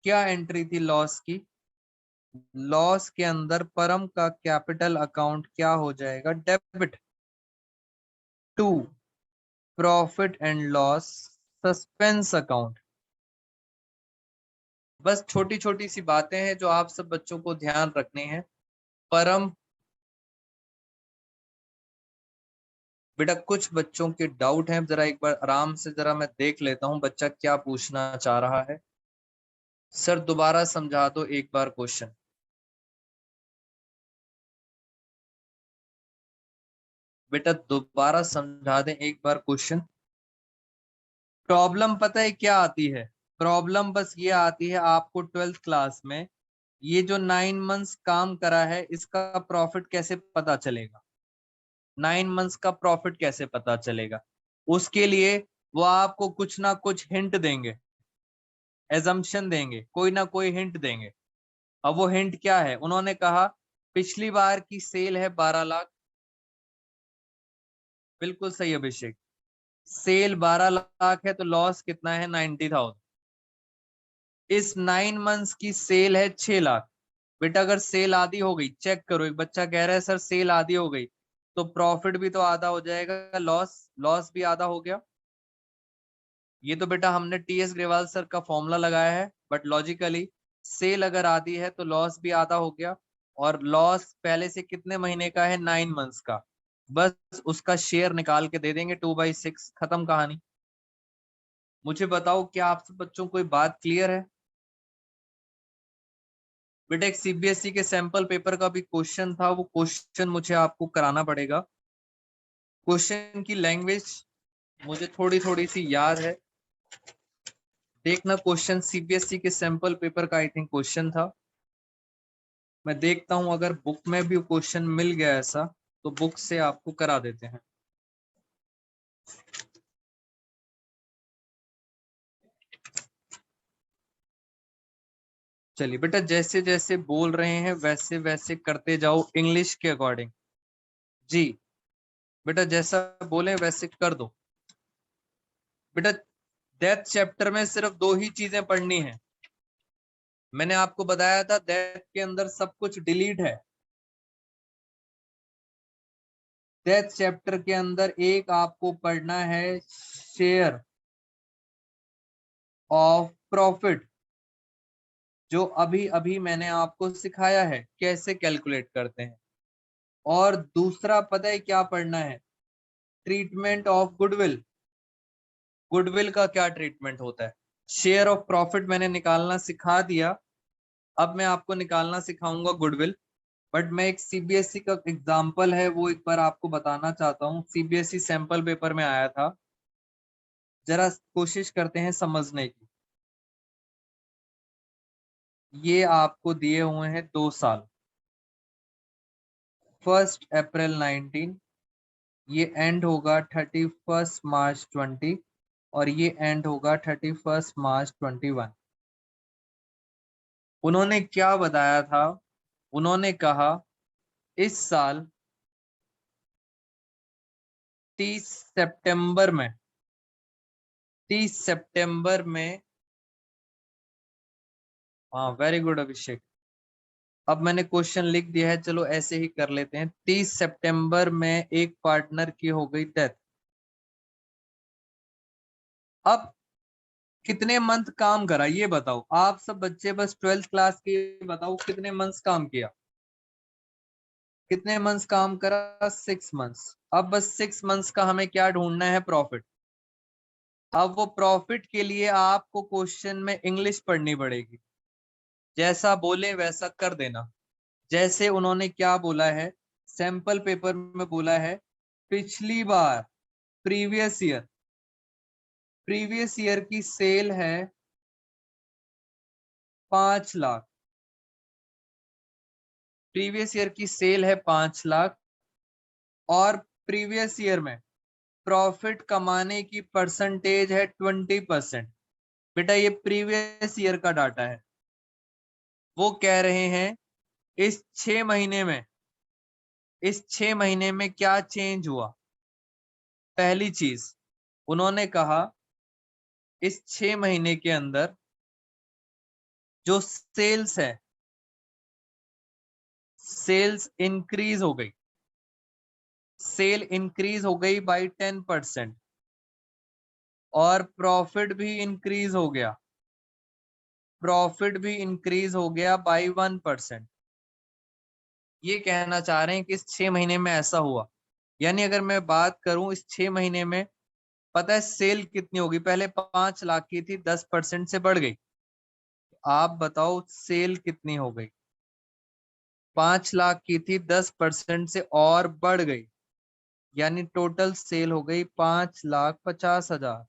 S1: क्या एंट्री थी लॉस की? लॉस के अंदर फर्म का कैपिटल अकाउंट क्या हो जाएगा? Debit to profit and loss suspense account. बस छोटी छोटी सी बातें हैं जो आप सब बच्चों को ध्यान रखनी है। फर्म, बेटा कुछ बच्चों के डाउट हैं, जरा एक बार आराम से जरा मैं देख लेता हूं बच्चा क्या पूछना चाह रहा है। सर दोबारा समझा दो एक बार क्वेश्चन। बेटा दोबारा समझा दें एक बार क्वेश्चन। प्रॉब्लम पता है क्या आती है? प्रॉब्लम बस ये आती है आपको 12th क्लास में, ये जो 9 मंथ्स काम करा है इसका प्रॉफिट कैसे पता चलेगा? 9 मंथ्स का प्रॉफिट कैसे पता चलेगा? उसके लिए वो आपको कुछ ना कुछ हिंट देंगे, एजम्पशन देंगे, कोई ना कोई हिंट देंगे। अब वो हिंट क्या है? उन्होंने कहा पिछली बार की सेल है 12 लाख। बिल्कुल सही अभिषेक, सेल 12 लाख है तो लॉस कितना है? 90,000। इस 9 मंथ्स की सेल है 6 लाख। बेटा अगर सेल आधी हो गई, चेक करो, एक बच्चा कह रहा है सर सेल आधी हो गई तो प्रॉफिट भी तो आधा हो जाएगा, लॉस लॉस भी आधा हो गया। ये तो बेटा हमने टीएस ग्रेवाल सर का फॉर्मूला लगाया है, बट लॉजिकली सेल अगर आधी है तो लॉस भी आधा हो गया। और लॉस पहले से कितने महीने का है? 9 मंथ्स का। बस उसका शेयर निकाल के दे देंगे 2/6, खत्म कहानी। मुझे बताओ क्या आप सब बच्चों को कोई बात क्लियर है? बेटा एक सीबीएसई के सैंपल पेपर का भी क्वेश्चन था, वो क्वेश्चन मुझे आपको कराना पड़ेगा। क्वेश्चन की लैंग्वेज मुझे थोड़ी थोड़ी सी याद है, देखना। क्वेश्चन सीबीएसई के सैंपल पेपर का आई थिंक क्वेश्चन था। मैं देखता हूं अगर बुक में भी क्वेश्चन मिल गया ऐसा तो बुक से आपको करा देते हैं। चलिए बेटा जैसे जैसे बोल रहे हैं वैसे वैसे करते जाओ इंग्लिश के अकॉर्डिंग। जी बेटा जैसा बोले वैसे कर दो। बेटा डेथ चैप्टर में सिर्फ दो ही चीजें पढ़नी है। मैंने आपको बताया था डेथ के अंदर सब कुछ डिलीट है। डेथ चैप्टर के अंदर एक आपको पढ़ना है शेयर ऑफ प्रॉफिट, जो अभी अभी मैंने आपको सिखाया है कैसे कैलकुलेट करते हैं। और दूसरा पता है क्या पढ़ना है? Treatment of goodwill. गुडविल का क्या ट्रीटमेंट होता है? शेयर ऑफ प्रॉफिट मैंने निकालना सिखा दिया, अब मैं आपको निकालना सिखाऊंगा गुडविल। बट मैं एक सीबीएसई का एग्जांपल है वो एक बार आपको बताना चाहता हूँ, सीबीएसई सैंपल पेपर में आया था, जरा कोशिश करते हैं समझने की। ये आपको दिए हुए हैं 2 साल, 1 अप्रैल 19, ये एंड होगा 31 मार्च 20, और ये एंड होगा 31 मार्च 21। उन्होंने क्या बताया था? उन्होंने कहा इस साल 30 सितंबर में, 30 सितंबर में, हाँ वेरी गुड अभिषेक, अब मैंने क्वेश्चन लिख दिया है, चलो ऐसे ही कर लेते हैं। 30 सितंबर में एक पार्टनर की हो गई डेथ। अब कितने मंथ काम करा ये बताओ आप सब बच्चे, बस 12th क्लास के बताओ कितने मंथ्स काम किया? कितने मंथ्स काम करा? 6 मंथ्स। अब बस 6 मंथ्स का हमें क्या ढूंढना है? प्रॉफिट। अब वो प्रॉफिट के लिए आपको क्वेश्चन में इंग्लिश पढ़नी पड़ेगी, जैसा बोले वैसा कर देना। जैसे उन्होंने क्या बोला है सैंपल पेपर में, बोला है पिछली बार, प्रीवियस ईयर, प्रीवियस ईयर की सेल है 5 लाख, प्रीवियस ईयर की सेल है 5 लाख, और प्रीवियस ईयर में प्रॉफिट कमाने की परसेंटेज है 20%। बेटा ये प्रीवियस ईयर का डाटा है। वो कह रहे हैं इस 6 महीने में, इस 6 महीने में क्या चेंज हुआ। पहली चीज उन्होंने कहा इस 6 महीने के अंदर जो सेल्स है, सेल्स इंक्रीज हो गई, सेल इंक्रीज हो गई बाई 10% और प्रॉफिट भी इंक्रीज हो गया, प्रॉफिट भी इंक्रीज हो गया बाई 1%। ये कहना चाह रहे हैं कि इस 6 महीने में ऐसा हुआ। यानी अगर मैं बात करूं इस 6 महीने में, पता है सेल कितनी होगी, पहले 5 लाख की थी, 10% से बढ़ गई। आप बताओ सेल कितनी हो गई, 5 लाख की थी, 10% से और बढ़ गई, यानी टोटल सेल हो गई 5,50,000।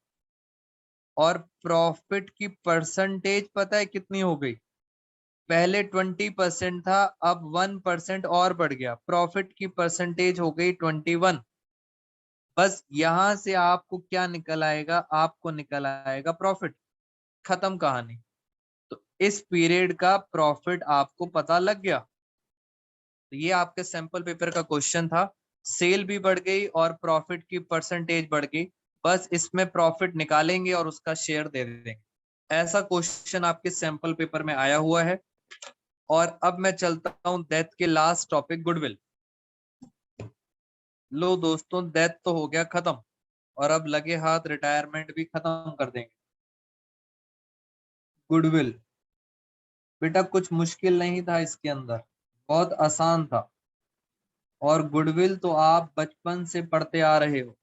S1: और प्रॉफिट की परसेंटेज पता है कितनी हो गई, पहले 20% था, अब 1% और बढ़ गया, प्रॉफिट की परसेंटेज हो गई 21। बस यहां से आपको क्या निकल आएगा, आपको निकल आएगा प्रॉफिट। खत्म कहानी। तो इस पीरियड का प्रॉफिट आपको पता लग गया। तो ये आपके सैंपल पेपर का क्वेश्चन था। सेल भी बढ़ गई और प्रॉफिट की परसेंटेज बढ़ गई, बस इसमें प्रॉफिट निकालेंगे और उसका शेयर दे देंगे। ऐसा क्वेश्चन आपके सैंपल पेपर में आया हुआ है। और अब मैं चलता हूं डेथ के लास्ट टॉपिक, गुडविल। लो दोस्तों, डेथ तो हो गया खत्म और अब लगे हाथ रिटायरमेंट भी खत्म कर देंगे। गुडविल बेटा कुछ मुश्किल नहीं था इसके अंदर, बहुत आसान था। और गुडविल तो आप बचपन से पढ़ते आ रहे हो।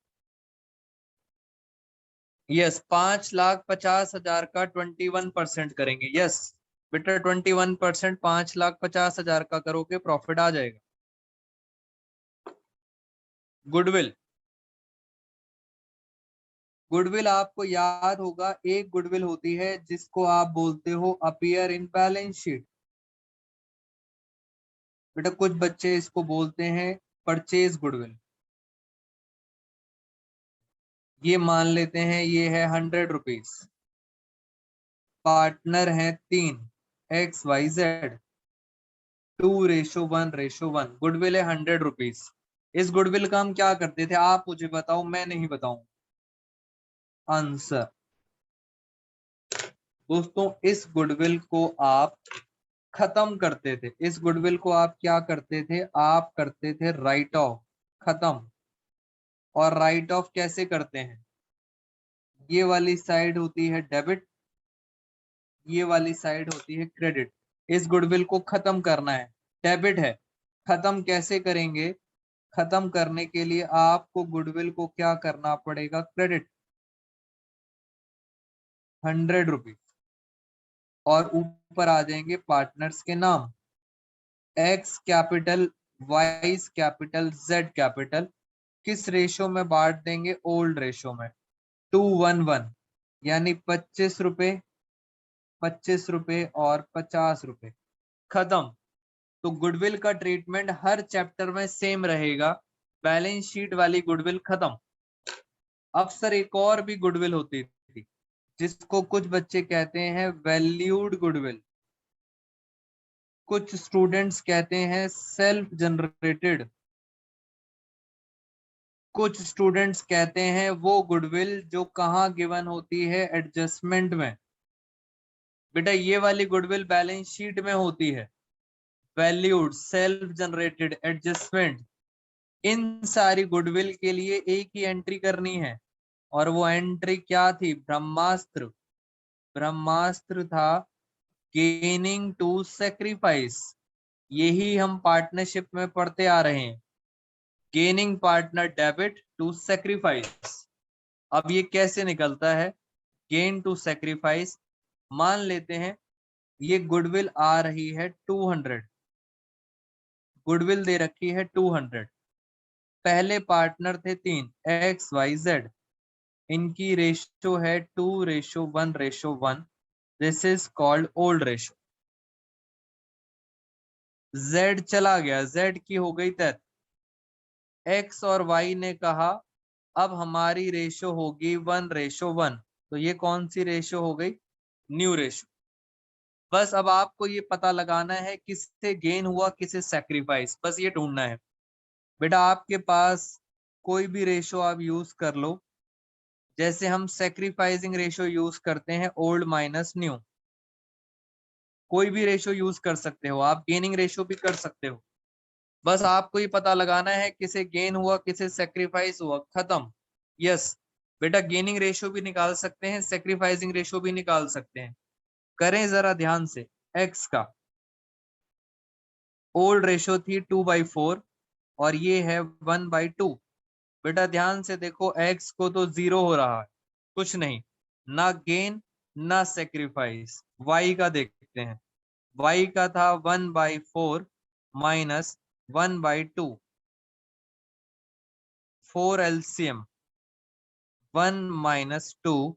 S1: यस, 5,50,000 का 21% करेंगे। यस बेटा 21% 5,50,000 का करोगे, प्रॉफिट आ जाएगा। गुडविल, गुडविल आपको याद होगा, एक गुडविल होती है जिसको आप बोलते हो अपीयर इन बैलेंस शीट। बेटा कुछ बच्चे इसको बोलते हैं परचेज गुडविल। ये मान लेते हैं ये है 100 रुपीज, पार्टनर है 3, XYZ, 2:1:1, गुडविल है 100 रुपीज। इस गुडविल का हम क्या करते थे, आप मुझे बताओ, मैं नहीं बताऊं आंसर। दोस्तों इस गुडविल को आप खत्म करते थे, इस गुडविल को आप क्या करते थे, आप करते थे राइट ऑफ, खत्म। और राइट ऑफ कैसे करते हैं, ये वाली साइड होती है डेबिट, ये वाली साइड होती है क्रेडिट। इस गुडविल को खत्म करना है, डेबिट है। खत्म कैसे करेंगे, खत्म करने के लिए आपको गुडविल को क्या करना पड़ेगा, क्रेडिट 100 रुपीज। और ऊपर आ जाएंगे पार्टनर्स के नाम, X capital, Y capital, Z capital. किस रेशो में बांट देंगे, ओल्ड रेशो में, 2:1:1, यानी 25 रुपए, 25 रुपए और 50 रुपए। खत्म। तो गुडविल का ट्रीटमेंट हर चैप्टर में सेम रहेगा, बैलेंस शीट वाली गुडविल खत्म। अक्सर एक और भी गुडविल होती थी जिसको कुछ बच्चे कहते हैं वैल्यूड गुडविल, कुछ स्टूडेंट्स कहते हैं सेल्फ जनरेटेड, कुछ स्टूडेंट्स कहते हैं वो गुडविल जो कहाँ गिवन होती है, एडजस्टमेंट में। बेटा ये वाली गुडविल बैलेंस शीट में होती है, वैल्यूड, सेल्फ जनरेटेड, एडजस्टमेंट। इन सारी गुडविल के लिए एक ही एंट्री करनी है, और वो एंट्री क्या थी, ब्रह्मास्त्र। ब्रह्मास्त्र था गेनिंग टू सेक्रीफाइस। यही हम पार्टनरशिप में पढ़ते आ रहे हैं, gaining partner debit to sacrifice. अब ये कैसे निकलता है, गेन टू सेक्रीफाइस। मान लेते हैं ये गुडविल आ रही है 200, गुडविल दे रखी है 200। पहले पार्टनर थे 3, XYZ, इनकी रेशो है 2:1:1। This is called old ratio. Z चला गया, Z की हो गई डेथ। X और Y ने कहा अब हमारी रेशो होगी 1:1। तो ये कौन सी रेशो हो गई, न्यू रेशो। बस अब आपको ये पता लगाना है किससे गेन हुआ किससे सैक्रिफाइस, बस ये ढूंढना है। बेटा आपके पास कोई भी रेशो आप यूज कर लो, जैसे हम सैक्रिफाइसिंग रेशो यूज करते हैं ओल्ड माइनस न्यू, कोई भी रेशो यूज कर सकते हो आप, गेनिंग रेशो भी कर सकते हो। बस आपको ही पता लगाना है किसे गेन हुआ किसे सेक्रीफाइस हुआ, खत्म। यस बेटा, गेनिंग रेशो भी निकाल सकते हैं, सेक्रीफाइसिंग रेशो भी निकाल सकते हैं। करें जरा ध्यान से। एक्स का ओल्ड रेशो थी 2/4 और ये है 1/2। बेटा ध्यान से देखो, एक्स को तो 0 हो रहा है, कुछ नहीं, ना गेन ना सेक्रीफाइस। वाई का देखते हैं, वाई का था 1/4 माइनस 1/2, 4 एलसीएम 1 - 2।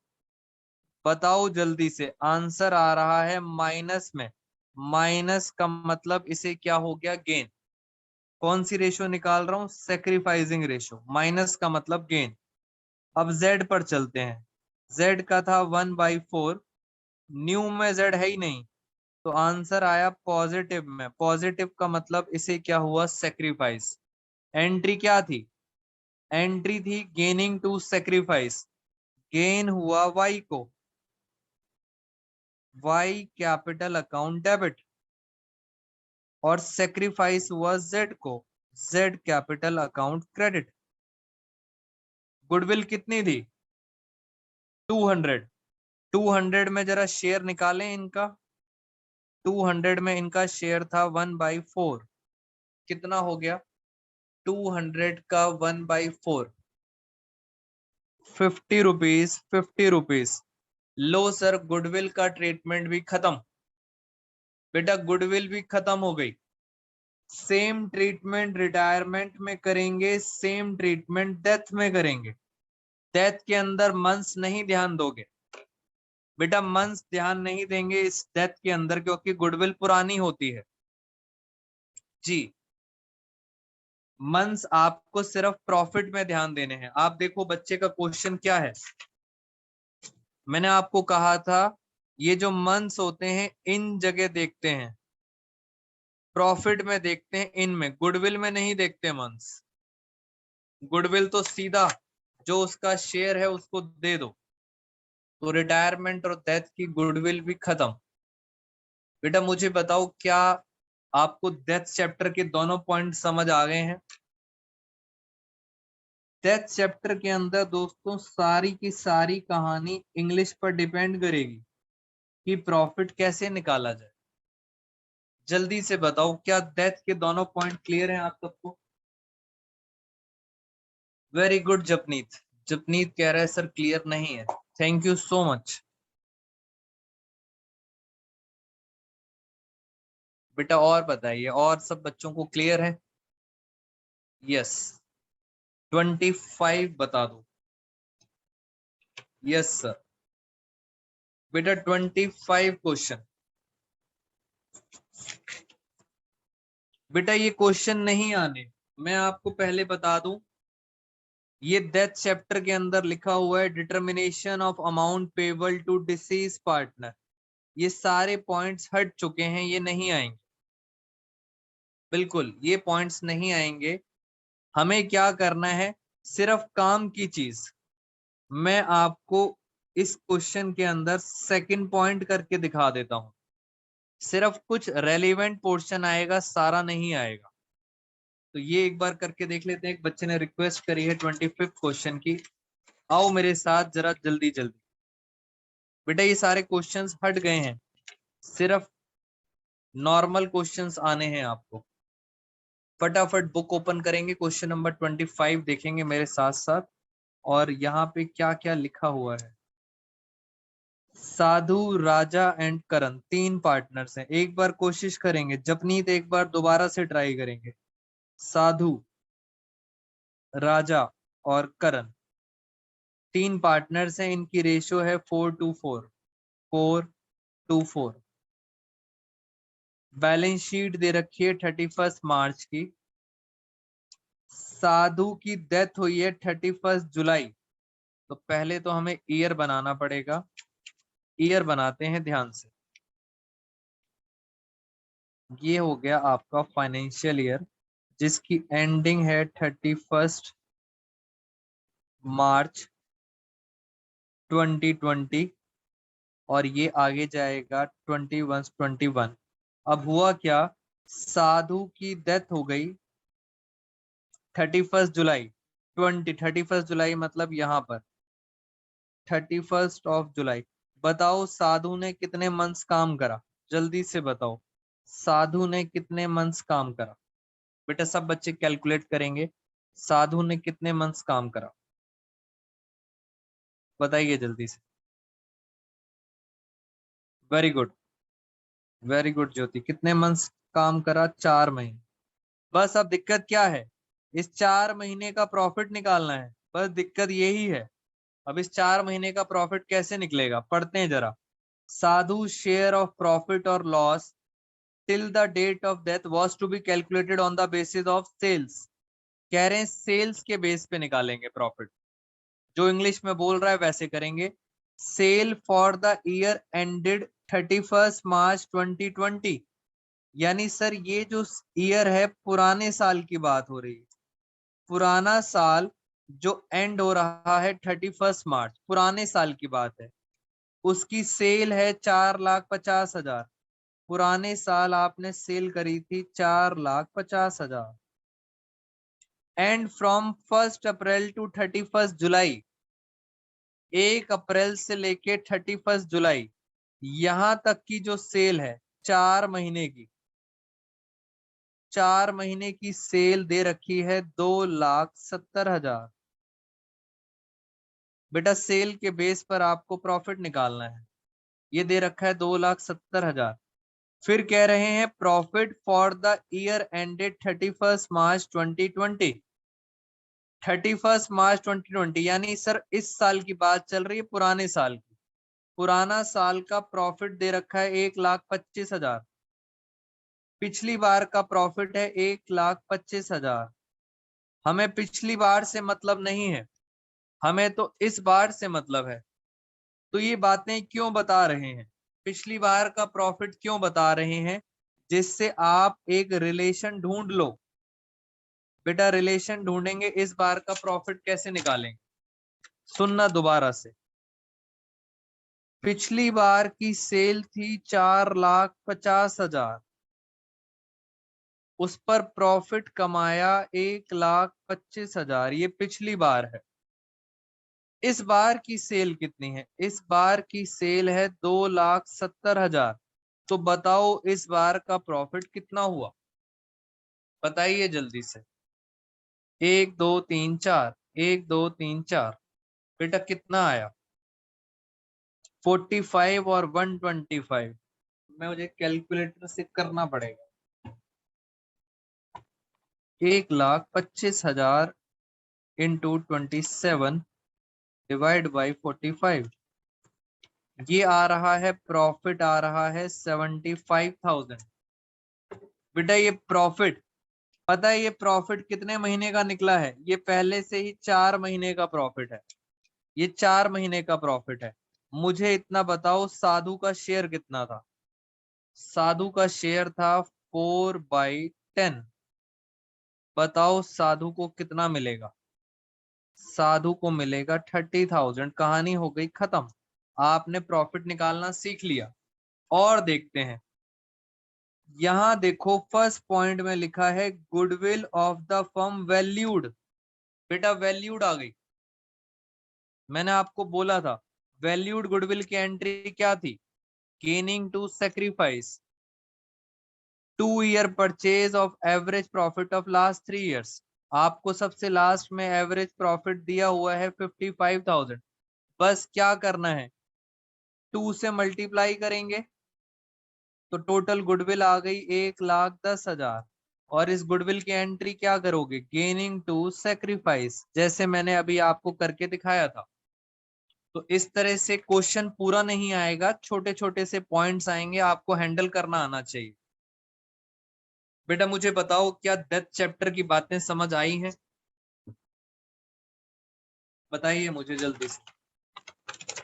S1: बताओ जल्दी से, आंसर आ रहा है माइनस में। माइनस का मतलब इसे क्या हो गया, गेन। कौन सी रेशो निकाल रहा हूं, सेक्रीफाइसिंग रेशो, माइनस का मतलब गेन। अब जेड पर चलते हैं, जेड का था 1/4, न्यू में जेड है ही नहीं, तो आंसर आया पॉजिटिव में। पॉजिटिव का मतलब इसे क्या हुआ, सेक्रीफाइस। एंट्री क्या थी, एंट्री थी गेनिंग टू सेक्रीफाइस, गेन हुआ वाई को, वाई कैपिटल अकाउंट डेबिट, और सेक्रीफाइस हुआ जेड को, Z capital account credit. Goodwill कितनी थी, 200। 200 में जरा शेयर निकालें इनका, 200 में इनका शेयर था 1/4, कितना हो गया, 200 का 1/4, 50 रुपीज, 50 रुपीज। लो सर, गुडविल का ट्रीटमेंट भी खत्म। बेटा गुडविल भी खत्म हो गई। सेम ट्रीटमेंट रिटायरमेंट में करेंगे, सेम ट्रीटमेंट डेथ में करेंगे। डेथ के अंदर मंथ्स नहीं ध्यान दोगे बेटा, मंथ्स ध्यान नहीं देंगे इस डेथ के अंदर, क्योंकि गुडविल पुरानी होती है जी। मंथ्स आपको सिर्फ प्रॉफिट में ध्यान देने हैं। आप देखो बच्चे का क्वेश्चन क्या है, मैंने आपको कहा था ये जो मंथ्स होते हैं इन जगह देखते हैं, प्रॉफिट में देखते हैं, इनमें, गुडविल में नहीं देखते मंथ्स। गुडविल तो सीधा जो उसका शेयर है उसको दे दो। तो रिटायरमेंट और डेथ की गुडविल भी खत्म। बेटा मुझे बताओ, क्या आपको डेथ चैप्टर के दोनों पॉइंट समझ आ गए हैं। डेथ चैप्टर के अंदर दोस्तों सारी की सारी कहानी इंग्लिश पर डिपेंड करेगी कि प्रॉफिट कैसे निकाला जाए। जल्दी से बताओ, क्या डेथ के दोनों पॉइंट क्लियर हैं आप सबको। वेरी गुड जपनीत, जपनीत कह रहा है सर क्लियर नहीं है, थैंक यू सो मच। बेटा और बताइए, और सब बच्चों को क्लियर है। यस 25 बता दो। Yes sir. बेटा 25 क्वेश्चन। बेटा ये क्वेश्चन नहीं आने, मैं आपको पहले बता दूं, ये डेथ चैप्टर के अंदर लिखा हुआ है determination of amount payable to deceased partner. ये सारे पॉइंट्स हट चुके हैं, ये नहीं आएंगे, बिल्कुल ये पॉइंट्स नहीं आएंगे। हमें क्या करना है, सिर्फ काम की चीज। मैं आपको इस क्वेश्चन के अंदर सेकंड पॉइंट करके दिखा देता हूं, सिर्फ कुछ रेलिवेंट पोर्शन आएगा, सारा नहीं आएगा। तो ये एक बार करके देख लेते हैं। एक बच्चे ने रिक्वेस्ट करी है 25 क्वेश्चन की, आओ मेरे साथ जरा जल्दी जल्दी। बेटा ये सारे क्वेश्चंस हट गए हैं, सिर्फ नॉर्मल क्वेश्चंस आने हैं आपको। फटाफट बुक ओपन करेंगे, क्वेश्चन नंबर 25 देखेंगे मेरे साथ साथ। और यहाँ पे क्या क्या लिखा हुआ है। साधु, राजा एंड करण, 3 पार्टनर्स हैं। एक बार कोशिश करेंगे, जपनीत एक बार दोबारा से ट्राई करेंगे। साधु, राजा और करण 3 पार्टनर्स हैं, इनकी रेशियो है 4:4, 4:4। बैलेंस शीट दे रखी है 31 मार्च की। साधु की डेथ हुई है 31 जुलाई। तो पहले तो हमें ईयर बनाना पड़ेगा, ईयर बनाते हैं ध्यान से। ये हो गया आपका फाइनेंशियल ईयर जिसकी एंडिंग है 31 मार्च 2020 और ये आगे जाएगा 21। अब हुआ क्या, साधु की डेथ हो गई 31 जुलाई 31 जुलाई, मतलब यहाँ पर 31 जुलाई। बताओ साधु ने कितने मंथ्स काम करा, जल्दी से बताओ साधु ने कितने मंथ्स काम करा। बेटा सब बच्चे कैलकुलेट करेंगे, साधु ने कितने मंथ्स काम करा, बताइए जल्दी से। वेरी गुड, वेरी गुड ज्योति, कितने मंथ्स काम करा, 4 महीने। बस अब दिक्कत क्या है, इस 4 महीने का प्रॉफिट निकालना है, बस दिक्कत यही है। अब इस 4 महीने का प्रॉफिट कैसे निकलेगा, पढ़ते हैं जरा। साधु शेयर ऑफ प्रॉफिट और loss till the date of death was to be calculated on the basis of sales. कह रहे हैं सेल्स के बेस पे निकालेंगे प्रॉफिट, जो इंग्लिश में बोल रहा है वैसे करेंगे। Sale for the year ended 31 March 2020, यानी सर ये जो ईयर है पुराने साल की बात हो रही है। पुराना साल जो एंड हो रहा है 31 मार्च, पुराने साल की बात है। उसकी सेल है 4,50,000। पुराने साल आपने सेल करी थी 4,50,000। एंड फ्रॉम 1 अप्रैल टू 31 जुलाई, 1 अप्रैल से लेके 31 जुलाई यहां तक की जो सेल है 4 महीने की, 4 महीने की सेल दे रखी है 2,70,000। बेटा सेल के बेस पर आपको प्रॉफिट निकालना है, ये दे रखा है 2,70,000। फिर कह रहे हैं profit for the year ended 31 March 2020। 31 March 2020 यानी सर इस साल की बात चल रही है, पुराने साल की। पुराना साल का प्रॉफिट दे रखा है 1,25,000। पिछली बार का प्रॉफिट है 1,25,000। हमें पिछली बार से मतलब नहीं है, हमें तो इस बार से मतलब है। तो ये बातें क्यों बता रहे हैं, पिछली बार का प्रॉफिट क्यों बता रहे हैं, जिससे आप एक रिलेशन ढूंढ लो। बेटा रिलेशन ढूंढेंगे, इस बार का प्रॉफिट कैसे निकालेंगे, सुनना दोबारा से। पिछली बार की सेल थी 4,50,000, उस पर प्रॉफिट कमाया 1,25,000, ये पिछली बार है। इस बार की सेल कितनी है, इस बार की सेल है 2,70,000। तो बताओ इस बार का प्रॉफिट कितना हुआ, बताइए जल्दी से। 1 2 3 4, 1 2 3 4, बेटा कितना आया, 45 और 125। मैं मुझे कैलकुलेटर से करना पड़ेगा। 1,25,000 इंटू 27 डिवाइड बाई 45, ये आ रहा है प्रॉफिट, आ रहा है 75,000। बेटा ये प्रॉफिट, पता है ये प्रॉफिट कितने महीने का निकला है, ये पहले से ही 4 महीने का प्रॉफिट है, ये 4 महीने का प्रॉफिट है। मुझे इतना बताओ साधु का शेयर कितना था, साधु का शेयर था 4/10। बताओ साधु को कितना मिलेगा, साधु को मिलेगा 30,000। कहानी हो गई खत्म, आपने प्रॉफिट निकालना सीख लिया। और देखते हैं, यहां देखो फर्स्ट पॉइंट में लिखा है goodwill of the firm valued. बेटा वैल्यूड आ गई, मैंने आपको बोला था वैल्यूड गुडविल की एंट्री क्या थी, gaining to sacrifice 2 year purchase of average profit of last 3 years। आपको सबसे लास्ट में एवरेज प्रॉफिट दिया हुआ है 55,000। बस क्या करना है, 2 से मल्टीप्लाई करेंगे तो टोटल गुडविल आ गई 1,10,000। और इस गुडविल की एंट्री क्या करोगे, गेनिंग टू सेक्रीफाइस, जैसे मैंने अभी आपको करके दिखाया था। तो इस तरह से क्वेश्चन पूरा नहीं आएगा, छोटे छोटे से पॉइंट्स आएंगे, आपको हैंडल करना आना चाहिए। बेटा मुझे बताओ क्या डेथ चैप्टर की बातें समझ आई हैं, बताइए मुझे जल्दी से।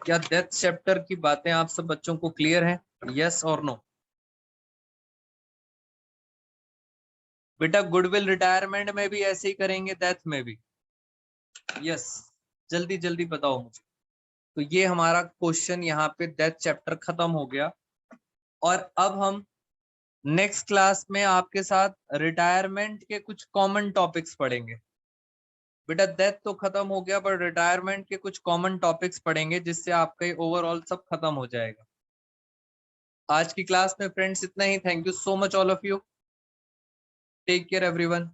S1: क्या डेथ चैप्टर की बातें आप सब बच्चों को क्लियर है? यस और नो? बेटा गुडविल रिटायरमेंट में भी ऐसे ही करेंगे, डेथ में भी? यस, जल्दी जल्दी बताओ मुझे। तो ये हमारा क्वेश्चन यहाँ पे डेथ चैप्टर खत्म हो गया। और अब हम नेक्स्ट क्लास में आपके साथ रिटायरमेंट के कुछ कॉमन टॉपिक्स पढ़ेंगे। बेटा डेथ तो खत्म हो गया, पर रिटायरमेंट के कुछ कॉमन टॉपिक्स पढ़ेंगे, जिससे आपका ओवरऑल सब खत्म हो जाएगा। आज की क्लास में फ्रेंड्स इतना ही। Thank you so much all of you. Take care everyone.